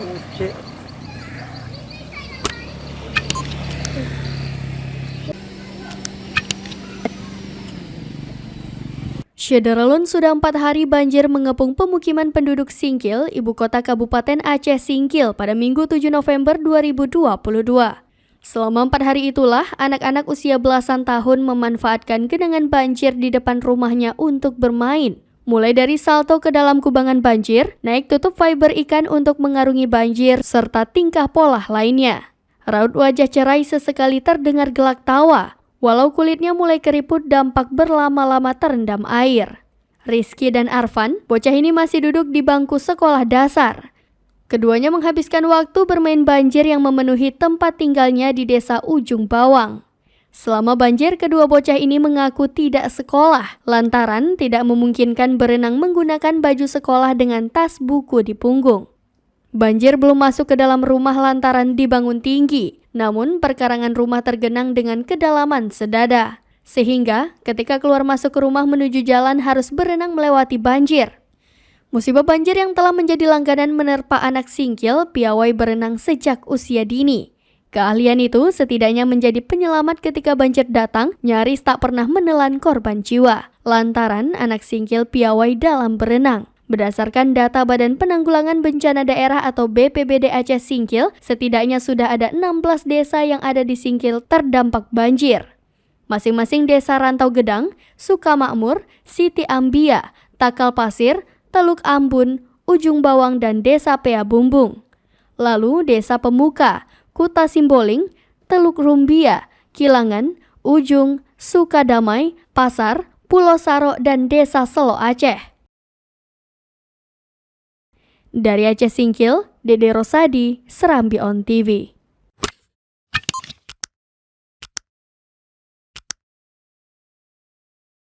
Cek. Syederalun sudah 4 hari banjir mengepung pemukiman penduduk Singkil, ibu kota Kabupaten Aceh Singkil pada Minggu 7 November 2022. Selama 4 hari itulah, anak-anak usia belasan tahun memanfaatkan genangan banjir di depan rumahnya untuk bermain. Mulai dari salto ke dalam kubangan banjir, naik tutup fiber ikan untuk mengarungi banjir, serta tingkah pola lainnya. Raut wajah cerai sesekali terdengar gelak tawa, walau kulitnya mulai keriput dampak berlama-lama terendam air. Rizky dan Arfan, bocah ini masih duduk di bangku sekolah dasar. Keduanya menghabiskan waktu bermain banjir yang memenuhi tempat tinggalnya di desa Ujung Bawang. Selama banjir, kedua bocah ini mengaku tidak sekolah, lantaran tidak memungkinkan berenang menggunakan baju sekolah dengan tas buku di punggung. Banjir belum masuk ke dalam rumah lantaran dibangun tinggi, namun perkarangan rumah tergenang dengan kedalaman sedada. Sehingga ketika keluar masuk ke rumah menuju jalan harus berenang melewati banjir. Musibah banjir yang telah menjadi langganan menerpa anak Singkil piawai berenang sejak usia dini. Keahlian itu setidaknya menjadi penyelamat ketika banjir datang, nyaris tak pernah menelan korban jiwa. Lantaran anak Singkil piawai dalam berenang. Berdasarkan data Badan Penanggulangan Bencana Daerah atau BPBD Aceh Singkil, setidaknya sudah ada 16 desa yang ada di Singkil terdampak banjir. Masing-masing desa Rantau Gedang, Sukamakmur, Siti Ambia, Takal Pasir, Teluk Ambun, Ujung Bawang, dan Desa Pea Bumbung. Lalu Desa Pemuka, Kuta Simboling, Teluk Rumbia, Kilangan, Ujung, Sukadamai, Pasar, Pulau Saro, dan Desa Selo Aceh. Dari Aceh Singkil, Dede Rosadi, Serambi On TV.